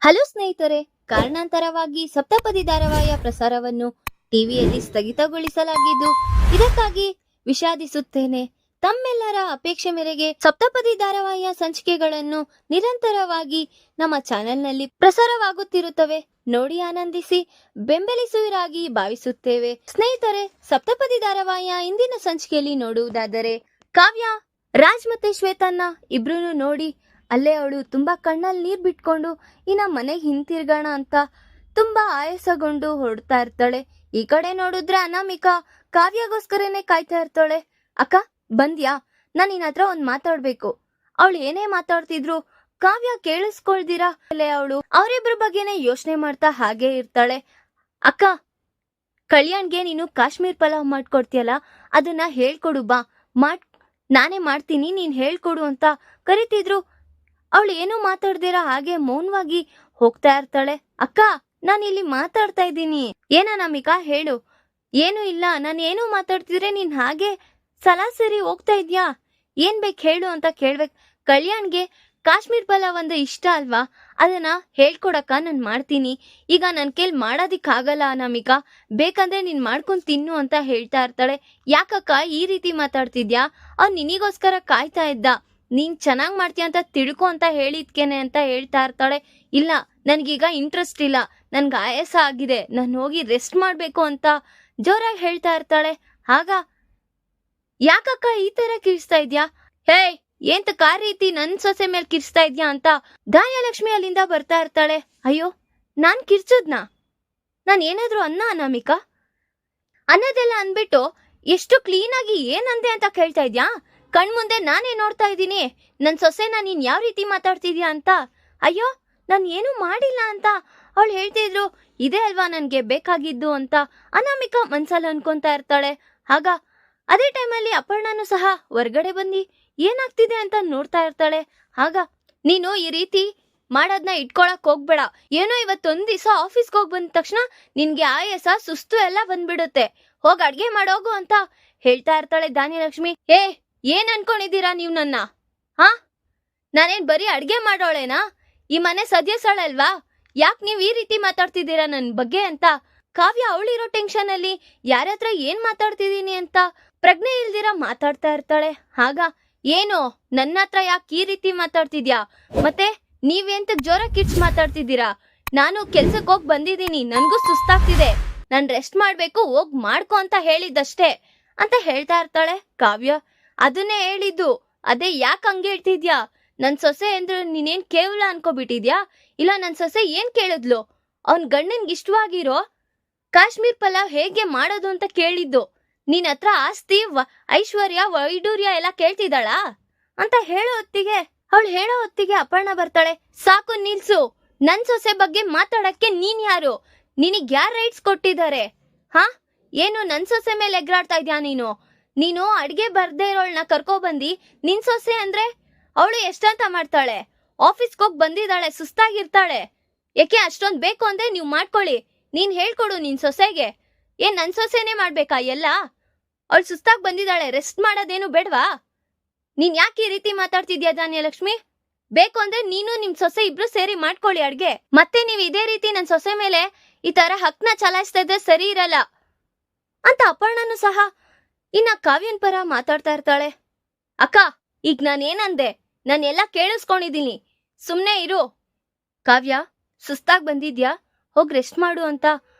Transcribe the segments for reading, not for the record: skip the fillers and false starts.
Hello ಸ್ನೇಹಿತರೆ, ಕಾರಣಾಂತರವಾಗಿ ಸಪ್ತಪದಿ ಧಾರಾವಾಹಿಯ ಪ್ರಸಾರವನ್ನು ಟಿವಿಯಲ್ಲಿ ಸ್ಥಗಿತಗೊಳಿಸಲಾಗಿದ್ದು, ಇದಕ್ಕಾಗಿ ವಿಷಾದಿಸುತ್ತೇನೆ. ತಮ್ಮೆಲ್ಲರ ಅಪೇಕ್ಷೆ ಮೇರೆಗೆ ಸಪ್ತಪದಿ ಧಾರಾವಾಹಿಯ ಸಂಚಿಕೆಗಳನ್ನು ನಿರಂತರವಾಗಿ ನಮ್ಮ ಚಾನೆಲ್ನಲ್ಲಿ ಪ್ರಸಾರವಾಗುತ್ತಿರುತ್ತವೆ. ನೋಡಿ ಆನಂದಿಸಿ ಬೆಂಬಲಿಸುವಿರಾಗಿ ಭಾವಿಸುತ್ತೇವೆ. ಸ್ನೇಹಿತರೆ, ಸಪ್ತಪದಿ ಧಾರಾವಾಹಿಯ ಇಂದಿನ ಸಂಚಿಕೆಯಲ್ಲಿ ನೋಡುವುದಾದರೆ, ಕಾವ್ಯ, ರಾಜ್ ಮತ್ತೆ ಶ್ವೇತನ್ನ ಇಬ್ರು ನೋಡಿ ಅಲ್ಲೇ ಅವಳು ತುಂಬಾ ಕಣ್ಣಲ್ಲಿ ನೀರ್ ಬಿಟ್ಕೊಂಡು ಇನ್ನ ಮನೆಗೆ ಹಿಂತಿರ್ಗೋಣ ಅಂತ ತುಂಬಾ ಆಯಾಸಗೊಂಡು ಹೊರಡ್ತಾ ಇರ್ತಾಳೆ. ಈ ಕಡೆ ನೋಡಿದ್ರೆ ಅನಾಮಿಕಾ ಕಾವ್ಯಗೋಸ್ಕರನೇ ಕಾಯ್ತಾ ಇರ್ತಾಳೆ. ಅಕ್ಕ ಬಂದ್ಯಾ, ನಾನು ನಿನ್ನ ಹತ್ರ ಒಂದ್ ಮಾತಾಡ್ಬೇಕು. ಅವಳು ಏನೇ ಮಾತಾಡ್ತಿದ್ರು ಕಾವ್ಯ ಕೇಳಿಸ್ಕೊಳ್ದಿರಾ ಅವಳು ಅವರಿಬ್ರ ಬಗ್ಗೆನೆ ಯೋಚನೆ ಮಾಡ್ತಾ ಹಾಗೆ ಇರ್ತಾಳೆ. ಅಕ್ಕ, ಕಲ್ಯಾಣ್ಗೆ ನೀನು ಕಾಶ್ಮೀರ್ ಪಲಾವ್ ಮಾಡ್ಕೊಡ್ತೀಯಲ್ಲ, ಅದನ್ನ ಹೇಳ್ಕೊಡು ಬಾ, ನಾನೇ ಮಾಡ್ತೀನಿ, ನೀನ್ ಹೇಳ್ಕೊಡು ಅಂತ ಕರಿತಿದ್ರು. ಅವಳು ಏನೂ ಮಾತಾಡ್ದಿರಾ ಹಾಗೆ ಮೌನವಾಗಿ ಹೋಗ್ತಾ ಇರ್ತಾಳೆ. ಅಕ್ಕ, ನಾನು ಇಲ್ಲಿ ಮಾತಾಡ್ತಾ ಇದ್ದೀನಿ. ಏನನಾಮಿಕಾ ಹೇಳು. ಏನು ಇಲ್ಲ, ನಾನು ಏನೋ ಮಾತಾಡ್ತಿದ್ರೆ ನೀನ್ ಹಾಗೆ ಸರಾಸರಿ ಹೋಗ್ತಾ ಇದ್ಯಾ, ಏನ್ ಬೇಕು ಹೇಳು ಅಂತ ಕೇಳ್ಬೇಕು. ಕಲ್ಯಾಣ್ಗೆ ಕಾಶ್ಮೀರ್ ಪಲಾವ್ ಅಂದ್ರೆ ಇಷ್ಟ ಅಲ್ವಾ, ಅದನ್ನ ಹೇಳ್ಕೊಡಕ್ಕ ನಾನು ಮಾಡ್ತೀನಿ. ಈಗ ನನ್ ಕೈಲಿ ಮಾಡೋದಿಕ್ಕಾಗಲ್ಲ ಅನಾಮಿಕಾ, ಬೇಕಂದ್ರೆ ನೀನ್ ಮಾಡ್ಕೊಂಡ್ ತಿನ್ನು ಅಂತ ಹೇಳ್ತಾ ಇರ್ತಾಳೆ. ಯಾಕಕ್ಕ ಈ ರೀತಿ ಮಾತಾಡ್ತಿದ್ಯಾ, ಅವ್ನು ನಿನಿಗೋಸ್ಕರ ಕಾಯ್ತಾ ಇದ್ದ, ನೀನ್ ಚೆನ್ನಾಗ್ ಮಾಡ್ತೀಯ ಅಂತ ತಿಳ್ಕೊ ಅಂತ ಹೇಳಿದ್ಕೇನೆ ಅಂತ ಹೇಳ್ತಾ ಇರ್ತಾಳೆ. ಇಲ್ಲ, ನನ್ಗೀಗ ಇಂಟ್ರೆಸ್ಟ್ ಇಲ್ಲ, ನನ್ಗೆ ಆಯಾಸ ಆಗಿದೆ, ನಾನು ಹೋಗಿ ರೆಸ್ಟ್ ಮಾಡ್ಬೇಕು ಅಂತ ಜೋರಾಗಿ ಹೇಳ್ತಾ ಇರ್ತಾಳೆ. ಆಗ ಯಾಕಕ್ಕ ಈ ತರ ಕಿರ್ಸ್ತಾ ಇದ್ಯಾ, ಹೇ ಏಂತ ಕಾರ್ ರೀತಿ ನನ್ ಸೊಸೆ ಮೇಲೆ ಕಿರ್ಸ್ತಾ ಇದ್ಯಾ ಅಂತ ಧಾನ್ಯಲಕ್ಷ್ಮಿ ಅಲ್ಲಿಂದ ಬರ್ತಾ ಇರ್ತಾಳೆ. ಅಯ್ಯೋ, ನಾನ್ ಕಿರ್ಚದ್ನಾ, ನಾನ್ ಏನಾದ್ರು ಅನಾಮಿಕಾ ಅನ್ನೋದೆಲ್ಲ ಅನ್ಬಿಟ್ಟು ಎಷ್ಟು ಕ್ಲೀನ್ ಆಗಿ ಏನಂದೆ ಅಂತ ಕೇಳ್ತಾ ಇದ್ಯಾ. ಕಣ್ಮುಂದೆ ನಾನೇ ನೋಡ್ತಾ ಇದ್ದೀನಿ ನನ್ ಸೊಸೆನ ನೀನ್ ಯಾವ ರೀತಿ ಮಾತಾಡ್ತಿದ್ಯಾ ಅಂತ. ಅಯ್ಯೋ, ನಾನ್ ಏನು ಮಾಡಿಲ್ಲ ಅಂತ ಅವಳು ಹೇಳ್ತಿದ್ರು. ಇದೇ ಅಲ್ವಾ ನನ್ಗೆ ಬೇಕಾಗಿದ್ದು ಅಂತ ಅನಾಮಿಕಾ ಮನ್ಸಲ್ಲಿ ಅನ್ಕೊಂತಾ ಇರ್ತಾಳೆ. ಆಗ ಅದೇ ಟೈಮಲ್ಲಿ ಅಪರ್ಣನು ಸಹ ಹೊರ್ಗಡೆ ಬಂದು ಏನಾಗ್ತಿದೆ ಅಂತ ನೋಡ್ತಾ ಇರ್ತಾಳೆ. ಆಗ ನೀನು ಈ ರೀತಿ ಮಾಡೋದ್ನ ಇಟ್ಕೊಳಕ್ ಹೋಗ್ಬೇಡ, ಏನೋ ಇವತ್ತೊಂದ್ ದಿವಸ ಆಫೀಸ್ಗೆ ಹೋಗಿ ಬಂದ ತಕ್ಷಣ ನಿನ್ಗೆ ಆಯಾಸ ಸುಸ್ತು ಎಲ್ಲ ಬಂದ್ಬಿಡುತ್ತೆ, ಹೋಗ್ ಅಡ್ಗೆ ಮಾಡೋಗು ಅಂತ ಹೇಳ್ತಾ ಇರ್ತಾಳೆ ಧಾನ್ಯಲಕ್ಷ್ಮಿ. ಏನ್ ಅನ್ಕೊಂಡಿದ್ದೀರಾ ನೀವ್ ನನ್ನ? ನಾನೇನ್ ಬರೀ ಅಡ್ಗೆ ಮಾಡೋಳೇನಾ, ಈ ಮನೆ ಸದಸ್ಯಳಲ್ವಾ, ಯಾಕೆ ನೀವ್ ಈ ರೀತಿ ಮಾತಾಡ್ತಿದ್ದೀರಾ ನನ್ ಬಗ್ಗೆ ಅಂತ ಕಾವ್ಯ ಅವಳಿರೋ ಟೆನ್ಷನ್ ಅಲ್ಲಿ ಯಾರತ್ರ ಏನ್ ಮಾತಾಡ್ತಿದೀನಿ ಅಂತ ಪ್ರಜ್ಞೆ ಇಲ್ದಿರ ಮಾತಾಡ್ತಾ ಇರ್ತಾಳೆ. ಆಗ ಏನು ನನ್ನ ಹತ್ರ ಯಾಕೆ ಈ ರೀತಿ ಮಾತಾಡ್ತಿದ್ಯಾ, ಮತ್ತೆ ನೀವೆಂತ ಜೋರ ಕಿರ್ಚ್ ಮಾತಾಡ್ತಿದ್ದೀರಾ, ನಾನು ಕೆಲ್ಸಕ್ಕೆ ಹೋಗಿ ಬಂದಿದ್ದೀನಿ, ನನ್ಗೂ ಸುಸ್ತಾಗ್ತಿದೆ, ನಾನ್ ರೆಸ್ಟ್ ಮಾಡ್ಬೇಕು, ಹೋಗ್ ಮಾಡ್ಕೊ ಅಂತ ಹೇಳಿದ್ದಷ್ಟೇ ಅಂತ ಹೇಳ್ತಾ ಇರ್ತಾಳೆ ಕಾವ್ಯ. ಅದನ್ನೇ ಹೇಳಿದ್ದು, ಅದೇ ಯಾಕೆ ಹಂಗೆ ಹೇಳ್ತಿದ್ಯಾ, ನನ್ ಸೊಸೆ ಅಂದ್ರೆ ನೀನೇನ್ ಕೇವಲ ಅನ್ಕೋಬಿಟ್ಟಿದ್ಯಾ, ಇಲ್ಲ ನನ್ ಸೊಸೆ ಏನ್ ಕೇಳಿದ್ಲು, ಅವನ್ ಗಂಡನ್ಗೆ ಇಷ್ಟವಾಗಿರೋ ಕಾಶ್ಮೀರ್ ಪಲಾವ್ ಹೇಗೆ ಮಾಡೋದು ಅಂತ ಕೇಳಿದ್ದು, ನಿನ್ ಹತ್ರ ಆಸ್ತಿ ಐಶ್ವರ್ಯ ವೈಡೂರ್ಯ ಎಲ್ಲ ಕೇಳ್ತಿದ್ದಾಳ ಅಂತ ಹೇಳೋ ಹೊತ್ತಿಗೆ ಅಪರ್ಣ ಬರ್ತಾಳೆ. ಸಾಕು ನಿಲ್ಸು, ನನ್ ಸೊಸೆ ಬಗ್ಗೆ ಮಾತಾಡಕ್ಕೆ ನೀನ್ ಯಾರು, ನಿನಗ್ ಯಾರ್ ರೈಟ್ಸ್ ಕೊಟ್ಟಿದ್ದಾರೆ? ಏನು ನನ್ ಸೊಸೆ ಮೇಲೆ ಎಗ್ರಾಡ್ತಾ ಇದ್ಯಾ ನೀನು ಅಡ್ಗೆ ಬರ್ದೇ ಇರೋಳ್ನ ಕರ್ಕೊಬಂದಿ ನಿನ್ ಸೊಸೆ ಅಂದ್ರೆ ಅವಳು ಎಷ್ಟಂತ ಮಾಡ್ತಾಳೆ, ಆಫೀಸ್ಗೆ ಹೋಗಿ ಬಂದಿದ್ದಾಳೆ, ಸುಸ್ತಾಗಿರ್ತಾಳೆ, ಯಾಕೆ ಅಷ್ಟೊಂದ್ ಬೇಕು ಅಂದ್ರೆ ನೀವು ಮಾಡ್ಕೊಳ್ಳಿ, ನೀನ್ ಹೇಳ್ಕೊಡು ನಿನ್ ಸೊಸೆಗೆ. ಏನ್ ನನ್ ಸೊಸೆನೇ ಮಾಡ್ಬೇಕಾ ಎಲ್ಲ? ಅವಳು ಸುಸ್ತಾಗಿ ಬಂದಿದ್ದಾಳೆ, ರೆಸ್ಟ್ ಮಾಡೋದೇನು ಬೇಡವಾ? ನೀನ್ ಯಾಕೆ ಈ ರೀತಿ ಮಾತಾಡ್ತಿದ್ಯಾ ಧಾನ್ಯಲಕ್ಷ್ಮಿ? ಬೇಕು ಅಂದ್ರೆ ನೀನು ನಿಮ್ ಸೊಸೆ ಇಬ್ರು ಸೇರಿ ಮಾಡ್ಕೊಳ್ಳಿ ಅಡ್ಗೆ, ಮತ್ತೆ ನೀವ್ ಇದೇ ರೀತಿ ನನ್ ಸೊಸೆ ಮೇಲೆ ಈ ತರ ಹಕ್ನ ಚಲಾಯಿಸ್ತಾ ಇದ್ರೆ ಸರಿ ಇರಲ್ಲ ಅಂತ ಅಪರ್ಣನು ಸಹ ಇನ್ನ ಕಾವ್ಯನ್ ಪರ ಮಾತಾಡ್ತಾ ಇರ್ತಾಳೆ. ಅಕ್ಕ, ಈಗ ನಾನೇನಂದೆ ನಾನೆಲ್ಲ ಕೇಳಿಸ್ಕೊಂಡಿದ್ದೀನಿ, ಸುಮ್ನೆ ಇರು. ಕಾವ್ಯ, ಸುಸ್ತಾಗ್ ಬಂದಿದ್ಯಾ, ಹೋಗ್ ರೆಸ್ಟ್ ಮಾಡು ಅಂತ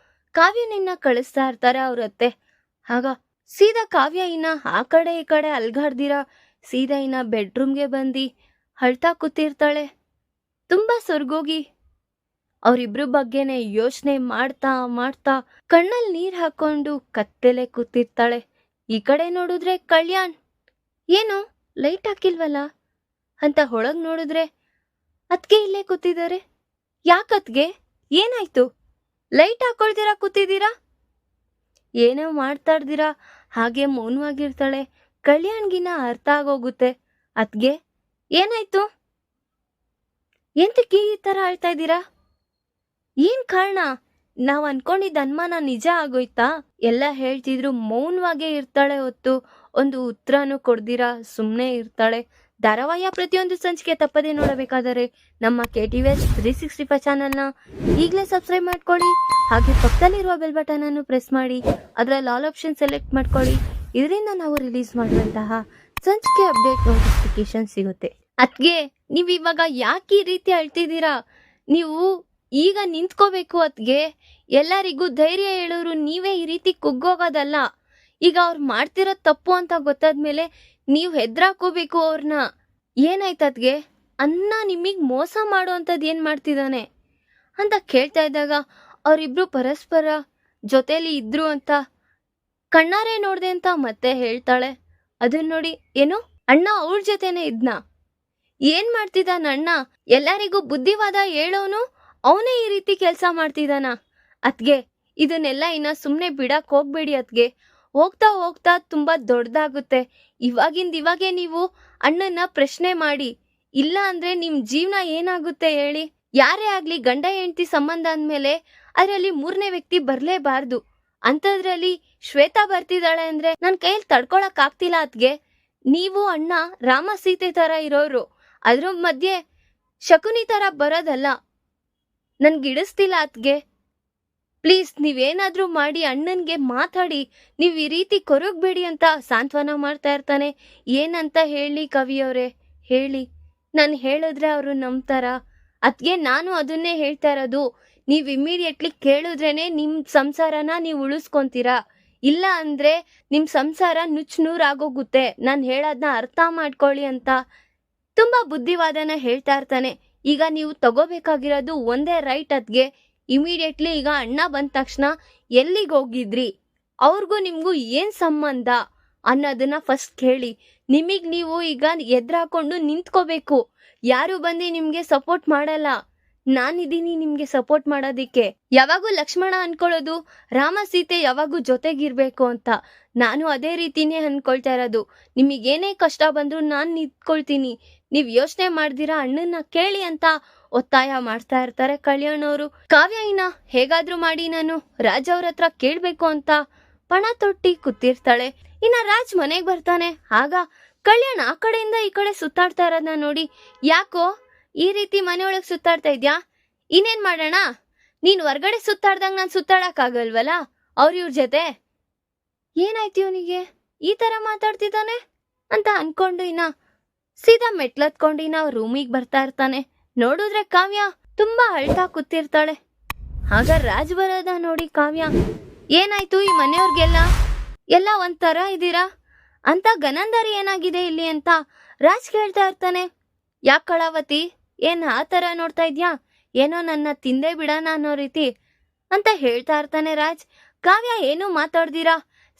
ಕಾವ್ಯನಿನ್ನ ಕಳಿಸ್ತಾ ಇರ್ತಾರೆ ಅವ್ರತ್ತೆ. ಆಗ ಸೀದಾ ಕಾವ್ಯ ಇನ್ನ ಆ ಕಡೆ ಈ ಕಡೆ ಅಲ್ಗಾಡ್ದಿರ ಸೀದಾ ಇನ್ನ ಬೆಡ್ರೂಮ್ಗೆ ಬಂದು ಅಳ್ತಾ ಕೂತಿರ್ತಾಳೆ. ತುಂಬಾ ಸೊರ್ಗೋಗಿ ಅವರಿಬ್ರು ಬಗ್ಗೆನೆ ಯೋಚನೆ ಮಾಡ್ತಾ ಮಾಡ್ತಾ ಕಣ್ಣಲ್ಲಿ ನೀರ್ ಹಾಕೊಂಡು ಕತ್ತೆಲೆ ಕೂತಿರ್ತಾಳೆ. ಈ ಕಡೆ ನೋಡಿದ್ರೆ ಕಲ್ಯಾಣ್, ಏನು ಲೈಟ್ ಹಾಕಿಲ್ವಲ್ಲ ಅಂತ ಹೊಳಗ್ ನೋಡಿದ್ರೆ ಅತ್ಗೆ ಇಲ್ಲೇ ಕೂತಿದ್ದಾರೆ. ಯಾಕತ್ಗೆ, ಏನಾಯ್ತು, ಲೈಟ್ ಹಾಕೊಳ್ದಿರಾ ಕೂತಿದ್ದೀರಾ? ಏನೋ ಮಾಡ್ತಾಡ್ದಿರಾ ಹಾಗೆ ಮೌನವಾಗಿರ್ತಾಳೆ. ಕಲ್ಯಾಣ್ಗಿನ ಅರ್ಥ ಆಗೋಗುತ್ತೆ. ಅತ್ಗೆ ಏನಾಯ್ತು, ಎಂತಕ್ಕೆ ಈ ತರ ಆಳ್ತಾ ಇದ್ದೀರಾ, ಏನ್ ಕಾರಣ? ನಾವ್ ಅನ್ಕೊಂಡಿದ್ದ ಅನುಮಾನ ನಿಜ ಆಗೋಯ್ತಾ? ಎಲ್ಲ ಹೇಳ್ತಿದ್ರು ಮೌನವಾಗೇ ಇರ್ತಾಳೆ ಹೊತ್ತು ಒಂದು ಉತ್ತರನು ಕೊಡ್ದಿರಾ ಸುಮ್ನೆ ಇರ್ತಾಳೆ. ಧಾರಾವಾಹಿಯ ಪ್ರತಿಯೊಂದು ಸಂಚಿಕೆ ತಪ್ಪದೇ ನೋಡಬೇಕಾದರೆ ನಮ್ಮ KTVH 365 ಚಾನಲ್ನ ಈಗಲೇ ಸಬ್ಸ್ಕ್ರೈಬ್ ಮಾಡ್ಕೊಳ್ಳಿ. ಹಾಗೆ ಪಕ್ಕದಲ್ಲಿರುವ ಬೆಲ್ ಬಟನ್ ಅನ್ನು ಪ್ರೆಸ್ ಮಾಡಿ ಅದರಲ್ಲಿ ಆಲ್ ಆಪ್ಷನ್ ಸೆಲೆಕ್ಟ್ ಮಾಡ್ಕೊಳ್ಳಿ. ಇದರಿಂದ ನಾವು ರಿಲೀಸ್ ಮಾಡುವಂತಹ ಸಂಚಿಕೆ ಅಪ್ಡೇಟ್ ನೋಟಿಫಿಕೇಶನ್ ಸಿಗುತ್ತೆ. ಅದ್ಗೆ ನೀವು ಇವಾಗ ಯಾಕೆ ಈ ರೀತಿ ಅಳ್ತಿದ್ದೀರಾ? ನೀವು ಈಗ ನಿಂತ್ಕೋಬೇಕು. ಅದ್ಗೆ ಎಲ್ಲರಿಗೂ ಧೈರ್ಯ ಹೇಳೋರು ನೀವೇ ಈ ರೀತಿ ಕುಗ್ಗೋಗೋದಲ್ಲ. ಈಗ ಅವ್ರು ಮಾಡ್ತಿರೋದು ತಪ್ಪು ಅಂತ ಗೊತ್ತಾದ್ಮೇಲೆ ನೀವು ಹೆದ್ರಾಕೋಬೇಕು ಅವ್ರನ್ನ. ಏನಾಯ್ತದ್ಗೆ ಅನ್ನ ನಿಮಗೆ ಮೋಸ ಮಾಡುವಂಥದ್ದು ಏನು ಮಾಡ್ತಿದ್ದಾನೆ ಅಂತ ಕೇಳ್ತಾ ಇದ್ದಾಗ ಅವರಿಬ್ರು ಪರಸ್ಪರ ಜೊತೆಲಿ ಇದ್ರು ಅಂತ ಕಣ್ಣಾರೆ ನೋಡ್ದೆ ಅಂತ ಮತ್ತೆ ಹೇಳ್ತಾಳೆ. ಅದನ್ನ ನೋಡಿ ಏನು ಅಣ್ಣ ಅವ್ರ ಜೊತೆನೆ ಇದ್ನ? ಏನ್ ಮಾಡ್ತಿದ್ದಾನ ಅಣ್ಣ? ಎಲ್ಲರಿಗೂ ಬುದ್ಧಿವಾದ ಹೇಳೋನು ಅವನೇ ಈ ರೀತಿ ಕೆಲಸ ಮಾಡ್ತಿದ್ದಾನ? ಅದ್ಗೆ ಇದನ್ನೆಲ್ಲ ಇನ್ನ ಸುಮ್ಮನೆ ಬಿಡಕ್ ಹೋಗ್ಬೇಡಿ. ಅದ್ಗೆ ಹೋಗ್ತಾ ಹೋಗ್ತಾ ತುಂಬಾ ದೊಡ್ಡದಾಗುತ್ತೆ. ಇವಾಗೆ ನೀವು ಅಣ್ಣನ ಪ್ರಶ್ನೆ ಮಾಡಿ, ಇಲ್ಲ ಅಂದ್ರೆ ನಿಮ್ ಜೀವನ ಏನಾಗುತ್ತೆ ಹೇಳಿ? ಯಾರೇ ಆಗ್ಲಿ ಗಂಡ ಹೆಂಡತಿ ಸಂಬಂಧ ಅಂದ್ಮೇಲೆ ಅದರಲ್ಲಿ ಮೂರನೇ ವ್ಯಕ್ತಿ ಬರ್ಲೇಬಾರ್ದು. ಅಂತದ್ರಲ್ಲಿ ಶ್ವೇತಾ ಬರ್ತಿದ್ದಾಳೆ ಅಂದ್ರೆ ನನ್ ಕೈಯಲ್ಲಿ ತಡ್ಕೊಳಕ್ ಆಗ್ತಿಲ್ಲ. ಅದ್ಗೆ ನೀವು ಅಣ್ಣ ರಾಮ ಸೀತೆ ತರ ಇರೋರು, ಅದ್ರ ಮಧ್ಯೆ ಶಕುನಿ ತರ ಬರೋದಲ್ಲ. ನನ್ಗಿಡಿಸ್ತಿಲ್ಲ ಅದ್ಗೆ. ಪ್ಲೀಸ್ ನೀವೇನಾದ್ರೂ ಮಾಡಿ ಅಣ್ಣನ್ಗೆ ಮಾತಾಡಿ, ನೀವ್ ಈ ರೀತಿ ಕೊರಗಬೇಡಿ ಅಂತ ಸಾಂತ್ವನ ಮಾಡ್ತಾ ಇರ್ತಾನೆ. ಏನಂತ ಹೇಳಿ ಕವಿಯವ್ರೆ, ಹೇಳಿ. ನಾನು ಹೇಳಿದ್ರೆ ಅವರು ನಂಬ್ತಾರ? ಅದ್ಗೆ ನಾನು ಅದನ್ನೇ ಹೇಳ್ತಾ ಇರೋದು. ನೀವ್ ಇಮಿಡಿಯೇಟ್ಲಿ ಕೇಳಿದ್ರೇನೆ ನಿಮ್ ಸಂಸಾರನ ನೀವು ಉಳಿಸ್ಕೊಂತೀರಾ. ಇಲ್ಲ ಅಂದ್ರೆ ನಿಮ್ ಸಂಸಾರ ನುಚ್ಚುನೂರಾಗೋಗುತ್ತೆ. ನಾನು ಹೇಳೋದನ್ನ ಅರ್ಥ ಮಾಡ್ಕೊಳ್ಳಿ ಅಂತ ತುಂಬಾ ಬುದ್ಧಿವಾದನ ಹೇಳ್ತಾ ಇರ್ತಾನೆ. ಈಗ ನೀವು ತಗೋಬೇಕಾಗಿರೋದು ಒಂದೇ ರೈಟ್. ಅದ್ಗೆ ಇಮಿಡಿಯೇಟ್ಲಿ ಈಗ ಅಣ್ಣ ಬಂದ ತಕ್ಷಣ ಎಲ್ಲಿಗೆ ಹೋಗಿದ್ರಿ, ಅವ್ರಿಗೂ ನಿಮ್ಗೂ ಏನ್ ಸಂಬಂಧ ಅನ್ನೋದನ್ನ ಫಸ್ಟ್ ಕೇಳಿ. ನಿಮಗ್ ನೀವು ಈಗ ಎದ್ರಾಕೊಂಡು ನಿಂತ್ಕೋಬೇಕು. ಯಾರು ಬಂದು ನಿಮ್ಗೆ ಸಪೋರ್ಟ್ ಮಾಡಲ್ಲ. ನಾನಿದ್ದೀನಿ ನಿಮ್ಗೆ ಸಪೋರ್ಟ್ ಮಾಡೋದಿಕ್ಕೆ. ಯಾವಾಗೂ ಲಕ್ಷ್ಮಣ ಅನ್ಕೊಳ್ಳೋದು ರಾಮ ಸೀತೆ ಯಾವಾಗೂ ಜೊತೆಗಿರ್ಬೇಕು ಅಂತ. ನಾನು ಅದೇ ರೀತಿನೇ ಅನ್ಕೊಳ್ತಾ ಇರೋದು. ನಿಮಗೇನೇ ಕಷ್ಟ ಬಂದ್ರು ನಾನು ನಿಂತ್ಕೊಳ್ತೀನಿ. ನೀವ್ ಯೋಚನೆ ಮಾಡ್ದಿರಾ ಅಣ್ಣನ ಕೇಳಿ ಅಂತ ಒತ್ತಾಯ ಮಾಡ್ತಾ ಇರ್ತಾರೆ ಕಲ್ಯಾಣ್ ಅವರು. ಕಾವ್ಯ ಇನ್ನ ಹೇಗಾದ್ರೂ ಮಾಡಿ ನಾನು ರಾಜ್ ಅವ್ರ ಹತ್ರ ಕೇಳ್ಬೇಕು ಅಂತ ಪಣ ತೊಟ್ಟಿ ಕೂತಿರ್ತಾಳೆ. ಇನ್ನ ರಾಜ್ ಮನೆಗ್ ಬರ್ತಾನೆ. ಆಗ ಕಲ್ಯಾಣ್ ಆ ಕಡೆಯಿಂದ ಈ ಕಡೆ ಸುತ್ತಾಡ್ತಾ ಇರೋದನ್ನ ನೋಡಿ, ಯಾಕೋ ಈ ರೀತಿ ಮನೆಯೊಳಗ್ ಸುತ್ತಾಡ್ತಾ ಇದ್ಯಾ? ಇನ್ನೇನ್ ಮಾಡೋಣ, ನೀನ್ ಹೊರ್ಗಡೆ ಸುತ್ತಾಡ್ದಂಗ್ ನಾನ್ ಸುತ್ತಾಡಕ್ ಆಗಲ್ವಲ್ಲ ಇವ್ರ ಜೊತೆ? ಏನಾಯ್ತು ಇವನಿಗೆ ಈ ತರ ಮಾತಾಡ್ತಿದ್ದಾನೆ ಅಂತ ಅನ್ಕೊಂಡು ಇನ್ನ ಸೀದಾ ಮೆಟ್ಲತ್ಕೊಂಡು ಇನ್ನ ರೂಮಿಗೆ ಬರ್ತಾ ಇರ್ತಾನೆ. ನೋಡಿದ್ರೆ ಕಾವ್ಯ ತುಂಬಾ ಅಳ್ತಾ ಕೂತಿರ್ತಾಳೆ. ಆಗ ರಾಜ್ ಬರೋದ ನೋಡಿ ಕಾವ್ಯ, ಏನಾಯ್ತು ಈ ಮನೆಯವ್ರಿಗೆಲ್ಲ ಎಲ್ಲ ಒಂಥರ ಇದ್ದೀರಾ ಅಂತ, ಗನಂದರಿ ಏನಾಗಿದೆ ಇಲ್ಲಿ ಅಂತ ರಾಜ್ ಕೇಳ್ತಾ ಇರ್ತಾನೆ. ಯಾಕೆ ಕಳಾವತಿ, ಏನ್ ಆ ತರ ನೋಡ್ತಾ ಇದ್ಯಾ? ಏನೋ ನನ್ನ ತಿಂದೇ ಬಿಡೋಣ ಅನ್ನೋ ರೀತಿ ಅಂತ ಹೇಳ್ತಾ ಇರ್ತಾನೆ ರಾಜ್. ಕಾವ್ಯ ಏನು ಮಾತಾಡ್ದಿರಾ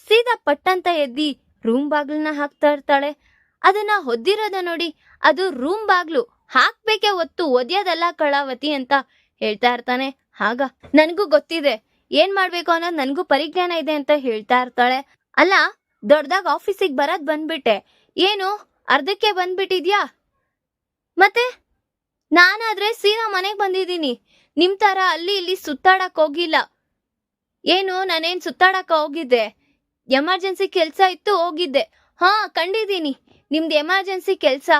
ಸೀದಾ ಪಟ್ಟಂತ ಎದ್ದಿ ರೂಮ್ ಬಾಗ್ಲನ್ನ ಹಾಕ್ತಾ ಇರ್ತಾಳೆ. ಅದನ್ನ ಹೊದ್ದಿರೋದ ನೋಡಿ, ಅದು ರೂಮ್ ಬಾಗ್ಲು ಹಾಕ್ಬೇಕೆ ಹೊತ್ತು ಒದ್ಯೋದಲ್ಲ ಕಳಾವತಿ ಅಂತ ಹೇಳ್ತಾ ಇರ್ತಾನೆ. ಆಗ ನನ್ಗೂ ಗೊತ್ತಿದೆ ಏನ್ ಮಾಡ್ಬೇಕು ಅನ್ನೋದು, ನನ್ಗೂ ಪರಿಜ್ಞಾನ ಇದೆ ಅಂತ ಹೇಳ್ತಾ ಇರ್ತಾಳೆ. ಅಲ್ಲ, ದೊಡ್ಡದಾಗ ಆಫೀಸಿಗೆ ಬರೋದ್ ಬಂದ್ಬಿಟ್ಟೆ, ಏನು ಅರ್ಧಕ್ಕೆ ಬಂದ್ಬಿಟ್ಟಿದ್ಯಾ? ಮತ್ತೆ ನಾನಾದ್ರೆ ಸೀದಾ ಮನೆಗ್ ಬಂದಿದ್ದೀನಿ. ನಿಮ್ ತರ ಅಲ್ಲಿ ಇಲ್ಲಿ ಸುತ್ತಾಡಕ್ ಹೋಗಿಲ್ಲ. ಏನು ನಾನೇನ್ ಸುತ್ತಾಡಕ ಹೋಗಿದ್ದೆ? ಎಮರ್ಜೆನ್ಸಿ ಕೆಲ್ಸ ಇತ್ತು ಹೋಗಿದ್ದೆ. ಹಾ ಕಂಡಿದ್ದೀನಿ ನಿಮ್ದು ಎಮರ್ಜೆನ್ಸಿ ಕೆಲ್ಸ.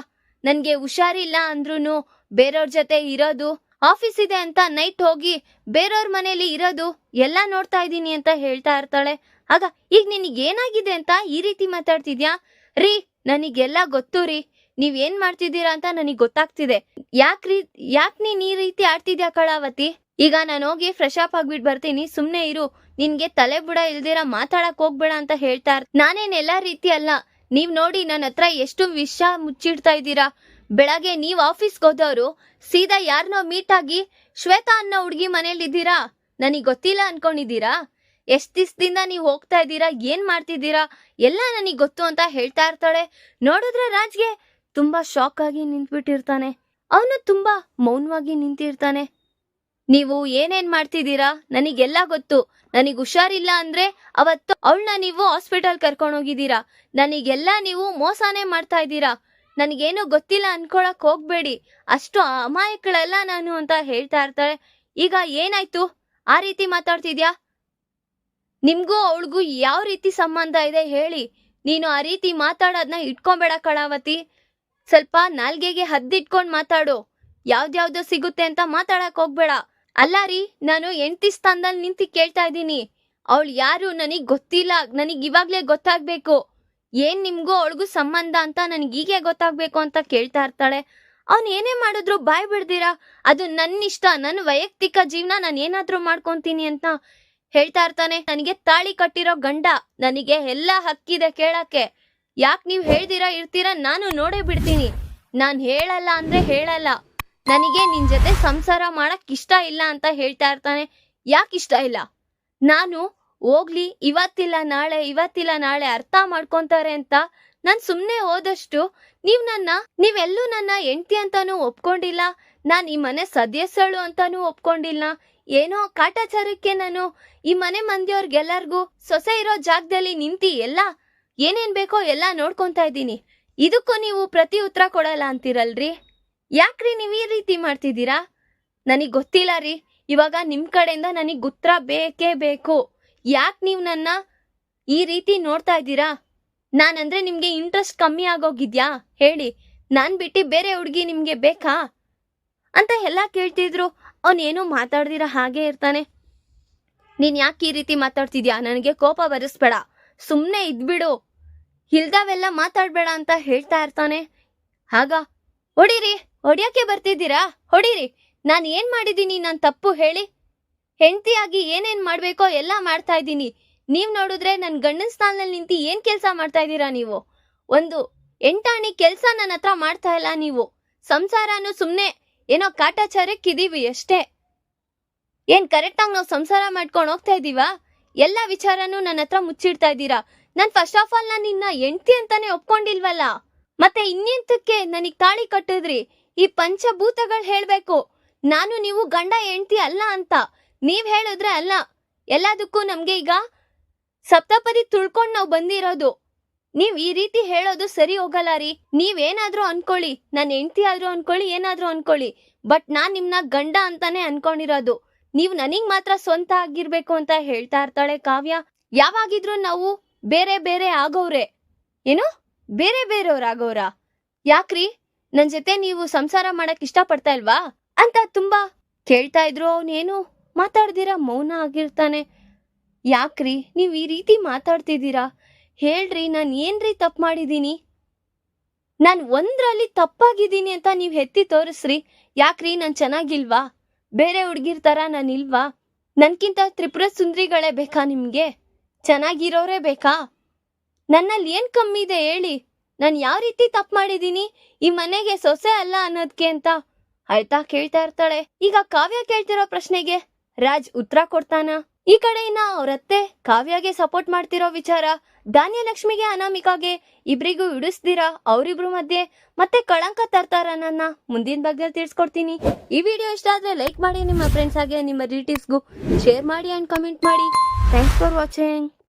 ನನ್ಗೆ ಹುಷಾರಿಲ್ಲ ಅಂದ್ರೂ ಬೇರೆಯವ್ರ ಜೊತೆ ಇರೋದು, ಆಫೀಸ್ ಇದೆ ಅಂತ ನೈಟ್ ಹೋಗಿ ಬೇರೆಯವ್ರ ಮನೇಲಿ ಇರೋದು ಎಲ್ಲ ನೋಡ್ತಾ ಇದ್ದೀನಿ ಅಂತ ಹೇಳ್ತಾ ಇರ್ತಾಳೆ. ಆಗ ಈಗ ನಿನಗೆ ಏನಾಗಿದೆ ಅಂತ ಈ ರೀತಿ ಮಾತಾಡ್ತಿದ್ಯಾ? ರೀ ನನಗೆಲ್ಲ ಗೊತ್ತು ರೀ, ನೀವ್ ಏನ್ ಮಾಡ್ತಿದ್ದೀರಾ ಅಂತ ನನಗ್ ಗೊತ್ತಾಗ್ತಿದೆ. ಯಾಕ್ ನೀನ್ ಈ ರೀತಿ ಆಡ್ತಿದ್ಯಾ ಕಳಾವತಿ? ಈಗ ನಾನು ಹೋಗಿ ಫ್ರೆಶ್ ಅಪ್ ಆಗ್ಬಿಟ್ಟು ಬರ್ತೀನಿ, ಸುಮ್ನೆ ಇರು. ನಿನ್ಗೆ ತಲೆ ಬುಡ ಇಲ್ದಿರ ಮಾತಾಡಕ್ ಹೋಗ್ಬೇಡ ಅಂತ ಹೇಳ್ತಾ ನಾನೇನ್ ಎಲ್ಲಾ ರೀತಿ ಅಲ್ಲ. ನೀವ್ ನೋಡಿ ನನ್ನ ಹತ್ರ ಎಷ್ಟು ವಿಷಯ ಮುಚ್ಚಿಡ್ತಾ ಇದ್ದೀರಾ. ಬೆಳಗ್ಗೆ ನೀವ್ ಆಫೀಸ್ಗೆ ಹೋದವ್ರು ಸೀದಾ ಯಾರನ್ನೋ ಮೀಟ್ ಆಗಿ ಶ್ವೇತಾ ಅನ್ನೋ ಹುಡ್ಗಿ ಮನೇಲಿ ಇದ್ದೀರಾ. ನನಗ್ ಗೊತ್ತಿಲ್ಲ ಅನ್ಕೊಂಡಿದ್ದೀರಾ? ಎಷ್ಟ್ ದಿವಸದಿಂದ ನೀವ್ ಹೋಗ್ತಾ ಇದ್ದೀರಾ, ಏನ್ ಮಾಡ್ತಿದ್ದೀರಾ ಎಲ್ಲ ನನಗ್ ಗೊತ್ತು ಅಂತ ಹೇಳ್ತಾ ಇರ್ತಾಳೆ. ನೋಡಿದ್ರೆ ರಾಜ್ಗೆ ತುಂಬಾ ಶಾಕ್ ಆಗಿ ನಿಂತ್ಬಿಟ್ಟಿರ್ತಾನೆ. ಅವನು ತುಂಬಾ ಮೌನವಾಗಿ ನಿಂತಿರ್ತಾನೆ. ನೀವು ಏನೇನ್ ಮಾಡ್ತಿದ್ದೀರಾ ನನಗೆಲ್ಲ ಗೊತ್ತು. ನನಗ್ ಹುಷಾರಿಲ್ಲ ಅಂದ್ರೆ ಅವತ್ತು ಅವಳನ್ನ ನೀವು ಹಾಸ್ಪಿಟಲ್ ಕರ್ಕೊಂಡು ಹೋಗಿದ್ದೀರಾ. ನನಗೆಲ್ಲ ನೀವು ಮೋಸಾನೇ ಮಾಡ್ತಾ ಇದ್ದೀರಾ. ನನಗೇನು ಗೊತ್ತಿಲ್ಲ ಅನ್ಕೊಳಕ್ ಹೋಗ್ಬೇಡಿ, ಅಷ್ಟು ಅಮಾಯಕಳೆಲ್ಲ ನಾನು ಅಂತ ಹೇಳ್ತಾ ಇರ್ತಾಳೆ. ಈಗ ಏನಾಯ್ತು ಆ ರೀತಿ ಮಾತಾಡ್ತಿದ್ಯಾ? ನಿಮ್ಗೂ ಅವಳಿಗೂ ಯಾವ ರೀತಿ ಸಂಬಂಧ ಇದೆ ಹೇಳಿ? ನೀನು ಆ ರೀತಿ ಮಾತಾಡೋದನ್ನ ಇಟ್ಕೊಂಬೇಡ ಕಳಾವತಿ. ಸ್ವಲ್ಪ ನಾಲ್ಗೆಗೆ ಹದ್ದಿಟ್ಕೊಂಡ್ ಮಾತಾಡು. ಯಾವ್ದ್ಯಾವ್ದೋ ಸಿಗುತ್ತೆ ಅಂತ ಮಾತಾಡಕ್ ಹೋಗ್ಬೇಡ. ಅಲ್ಲ ರೀ, ನಾನು ಹೆಂಡ್ತಿ ಸ್ಥಾನದಲ್ಲಿ ನಿಂತಿ ಕೇಳ್ತಾ ಇದ್ದೀನಿ. ಅವಳು ಯಾರು ನನಗ್ ಗೊತ್ತಿಲ್ಲ, ನನಗ್ ಇವಾಗ್ಲೇ ಗೊತ್ತಾಗ್ಬೇಕು. ಏನ್ ನಿಮ್ಗೂ ಅವಳಿಗೂ ಸಂಬಂಧ ಅಂತ ನನಗೀಗೆ ಗೊತ್ತಾಗ್ಬೇಕು ಅಂತ ಕೇಳ್ತಾ ಇರ್ತಾಳೆ. ಅವ್ನ್ ಏನೇ ಮಾಡಿದ್ರು ಬಾಯ್ ಬಿಡ್ದಿರಾ, ಅದು ನನ್ನ ಇಷ್ಟ, ನನ್ನ ವೈಯಕ್ತಿಕ ಜೀವನ, ನಾನು ಏನಾದ್ರೂ ಮಾಡ್ಕೊಂತೀನಿ ಅಂತ ಹೇಳ್ತಾ ಇರ್ತಾನೆ. ನನಗೆ ತಾಳಿ ಕಟ್ಟಿರೋ ಗಂಡ, ನನಗೆ ಎಲ್ಲ ಹಕ್ಕಿದೆ ಕೇಳಕ್ಕೆ. ಯಾಕೆ ನೀವು ಹೇಳ್ದಿರಾ ಇರ್ತೀರಾ, ನಾನು ನೋಡೇ ಬಿಡ್ತೀನಿ. ನಾನು ಹೇಳಲ್ಲ ಅಂದ್ರೆ ಹೇಳಲ್ಲ. ನನಗೆ ನಿನ್ ಜೊತೆ ಸಂಸಾರ ಮಾಡಕ್ ಇಷ್ಟ ಇಲ್ಲ ಅಂತ ಹೇಳ್ತಾ ಇರ್ತಾನೆ. ಯಾಕೆ ಇಷ್ಟ ಇಲ್ಲ? ನಾನು ಹೋಗ್ಲಿ, ಇವತ್ತಿಲ್ಲ ನಾಳೆ ಅರ್ಥ ಮಾಡ್ಕೊಂತಾರೆ ಅಂತ ನಾನ್ ಸುಮ್ನೆ ಹೋದಷ್ಟು ನೀವೆಲ್ಲೂ ನನ್ನ ಹೆಂಡ್ತಿ ಅಂತಾನು ಒಪ್ಕೊಂಡಿಲ್ಲ, ನಾನ್ ಈ ಮನೆ ಸದಸ್ಯಳು ಅಂತಾನು ಒಪ್ಕೊಂಡಿಲ್ಲ. ಏನೋ ಕಾಟಾಚಾರಕ್ಕೆ ನಾನು ಈ ಮನೆ ಮಂದಿಯವ್ರಿಗೆಲ್ಲರಿಗೂ ಸೊಸೆ ಇರೋ ಜಾಗದಲ್ಲಿ ನಿಂತಿ ಎಲ್ಲ ಏನೇನ್ ಬೇಕೋ ಎಲ್ಲ ನೋಡ್ಕೊಂತಾ ಇದ್ದೀನಿ. ಇದಕ್ಕೂ ನೀವು ಪ್ರತಿ ಉತ್ತರ ಕೊಡಲ್ಲ ಅಂತೀರಲ್ರಿ. ಯಾಕ್ರಿ ನೀವ್ ಈ ರೀತಿ ಮಾಡ್ತಿದ್ದೀರಾ? ನನಗ್ ಗೊತ್ತಿಲ್ಲ ರೀ. ಇವಾಗ ನಿಮ್ ಕಡೆಯಿಂದ ನನಗ್ ಉತ್ತರ ಬೇಕೇ ಬೇಕು. ಯಾಕೆ ನೀವು ನನ್ನ ಈ ರೀತಿ ನೋಡ್ತಾ ಇದ್ದೀರಾ? ನಾನಂದ್ರೆ ನಿಮ್ಗೆ ಇಂಟ್ರೆಸ್ಟ್ ಕಮ್ಮಿ ಆಗೋಗಿದ್ಯಾ ಹೇಳಿ? ನಾನ್ ಬಿಟ್ಟು ಬೇರೆ ಹುಡುಗಿ ನಿಮ್ಗೆ ಬೇಕಾ ಅಂತ ಎಲ್ಲ ಕೇಳ್ತಿದ್ರು. ಅವನೇನು ಮಾತಾಡ್ದಿರ ಹಾಗೆ ಇರ್ತಾನೆ. ನೀನ್ ಯಾಕೆ ಈ ರೀತಿ ಮಾತಾಡ್ತಿದ್ಯಾ? ನನಗೆ ಕೋಪ ಬರಿಸ್ಬೇಡ, ಸುಮ್ನೆ ಇದ್ಬಿಡು, ಇಲ್ದಾವೆಲ್ಲ ಮಾತಾಡ್ಬೇಡ ಅಂತ ಹೇಳ್ತಾ ಇರ್ತಾನೆ. ಆಗ ಹೊಡೀರಿ, ಹೊಡಿಯಕ್ಕೆ ಬರ್ತಿದ್ದೀರಾ? ಹೊಡೀರಿ. ನಾನು ಏನ್ ಮಾಡಿದ್ದೀನಿ? ನಾನು ತಪ್ಪು ಹೇಳಿ? ಹೆಂಡತಿಯಾಗಿ ಏನೇನ್ ಮಾಡ್ಬೇಕೋ ಎಲ್ಲ ಮಾಡ್ತಾ ಇದ್ದೀನಿ. ನೀವ್ ನೋಡಿದ್ರೆ ನನ್ ಗಂಡನ ಸ್ಥಾನದಲ್ಲಿ ನಿಂತು ಏನ್ ಕೆಲಸ ಮಾಡ್ತಾ ಇದ್ದೀರಾ ನೀವು? ಒಂದು ಎಂಟಾಣಿ ಕೆಲಸ ನನ್ನ ಹತ್ರ ಮಾಡ್ತಾ ಇಲ್ಲ ನೀವು. ಸಂಸಾರನು ಸುಮ್ನೆ ಏನೋ ಕಾಟಾಚಾರಕ್ಕಿದೀವಿ ಅಷ್ಟೇ. ಏನ್ ಕರೆಕ್ಟಾಗಿ ನಾವು ಸಂಸಾರ ಮಾಡ್ಕೊಂಡು ಹೋಗ್ತಾ ಇದೀವಾ? ಎಲ್ಲ ವಿಚಾರನೂ ನನ್ನ ಹತ್ರ ಮುಚ್ಚಿಡ್ತಾ ಇದ್ದೀರಾ. ನಾನ್ ಫಸ್ಟ್ ಆಫ್ ಆಲ್ ನಿನ್ನ ಹೆಂಡತಿ ಅಂತಾನೆ ಒಪ್ಕೊಂಡಿಲ್ವಲ್ಲ, ಮತ್ತೆ ಇನ್ನೆಂತಕ್ಕೆ ನನಗ್ ತಾಳಿ ಕಟ್ಟಿದ್ರಿ? ಈ ಪಂಚಭೂತಗಳು ಹೇಳ್ಬೇಕು ನಾನು ನೀವು ಗಂಡ ಹೆಂಡತಿ ಅಲ್ಲ ಅಂತ. ನೀವ್ ಹೇಳಿದ್ರೆ ಅಲ್ಲ. ಎಲ್ಲದಕ್ಕೂ ನಮ್ಗೆ ಈಗ ಸಪ್ತಪದಿ ತುಳ್ಕೊಂಡ್ ನಾವು ಬಂದಿರೋದು. ನೀವ್ ಈ ರೀತಿ ಹೇಳೋದು ಸರಿ ಹೋಗಲ್ಲ ರೀ. ನೀವೇನಾದ್ರೂ ಅನ್ಕೊಳ್ಳಿ, ನನ್ನ ಹೆಂಡತಿ ಆದ್ರೂ ಅನ್ಕೊಳ್ಳಿ, ಏನಾದ್ರೂ ಅನ್ಕೊಳ್ಳಿ, ಬಟ್ ನಾನ್ ನಿಮ್ನ ಗಂಡ ಅಂತಾನೆ ಅನ್ಕೊಂಡಿರೋದು. ನೀವ್ ನನಗ್ ಮಾತ್ರ ಸ್ವಂತ ಆಗಿರ್ಬೇಕು ಅಂತ ಹೇಳ್ತಾ ಇರ್ತಾಳೆ ಕಾವ್ಯ. ಯಾವಾಗಿದ್ರು ನಾವು ಬೇರೆ ಬೇರೆ ಆಗೋವ್ರೆ. ಏನು ಬೇರೆ ಬೇರೆಯವ್ರಾಗೋರ? ಯಾಕ್ರಿ, ನನ್ ಜೊತೆ ನೀವು ಸಂಸಾರ ಮಾಡಕ್ ಇಷ್ಟ ಪಡ್ತಾ ಇಲ್ವಾ ಅಂತ ತುಂಬಾ ಕೇಳ್ತಾ ಇದ್ರು. ಅವನೇನು ಮಾತಾಡ್ದಿರಾ ಮೌನ ಆಗಿರ್ತಾನೆ. ಯಾಕ್ರಿ ನೀವ್ ಈ ರೀತಿ ಮಾತಾಡ್ತಿದ್ದೀರಾ? ಹೇಳ್ರಿ, ನಾನು ಏನ್ರಿ ತಪ್ಪು ಮಾಡಿದೀನಿ? ನಾನು ಒಂದ್ರಲ್ಲಿ ತಪ್ಪಾಗಿದ್ದೀನಿ ಅಂತ ನೀವ್ ಎತ್ತಿ ತೋರಿಸ್ರಿ. ಯಾಕ್ರಿ, ನಾನ್ ಚೆನ್ನಾಗಿಲ್ವಾ? ಬೇರೆ ಹುಡ್ಗಿರ್ ತರ ನಾನು ಇಲ್ವಾ? ನನ್ಕಿಂತ ತ್ರಿಪುರ ಸುಂದ್ರಿಗಳೇ ಬೇಕಾ ನಿಮ್ಗೆ? ಚೆನ್ನಾಗಿರೋರೇ ಬೇಕಾ? ನನ್ನಲ್ಲಿ ಏನ್ ಕಮ್ಮಿ ಇದೆ ಹೇಳಿ? ನಾನು ಯಾವ ರೀತಿ ತಪ್ಪು ಮಾಡಿದೀನಿ ಈ ಮನೆಗೆ ಸೊಸೆ ಅಲ್ಲ ಅನ್ನೋದಕ್ಕೆ ಅಂತ ಆಯ್ತಾ ಕೇಳ್ತಾ ಇರ್ತಾಳೆ. ಈಗ ಕಾವ್ಯ ಕೇಳ್ತಿರೋ ಪ್ರಶ್ನೆಗೆ ರಾಜ್ ಉತ್ತರ ಕೊಡ್ತಾನ. ಈ ಕಡೆಯಿಂದ ಅವ್ರತ್ತೆ ಕಾವ್ಯಗೆ ಸಪೋರ್ಟ್ ಮಾಡ್ತಿರೋ ವಿಚಾರ ಧಾನ್ಯಲಕ್ಷ್ಮಿಗೆ ಅನಾಮಿಕಾಗೆ ಇಬ್ರಿಗೂ ಹಿಡಿಸ್ದಿರಾ ಅವರಿಬ್ರು ಮಧ್ಯೆ ಮತ್ತೆ ಕಳಂಕ ತರ್ತಾರ ನನ್ನ ಮುಂದಿನ ಬಗ್ಗೆ ತಿಳಿಸ್ಕೊಡ್ತೀನಿ. ಈ ವಿಡಿಯೋ ಇಷ್ಟ ಆದ್ರೆ ಲೈಕ್ ಮಾಡಿ, ನಿಮ್ಮ ಫ್ರೆಂಡ್ಸ್ ಹಾಗೆ ನಿಮ್ಮ ರಿಲೇಟಿವ್ಸ್ಗೂ ಶೇರ್ ಮಾಡಿ ಅಂಡ್ ಕಮೆಂಟ್ ಮಾಡಿ. Thanks for watching.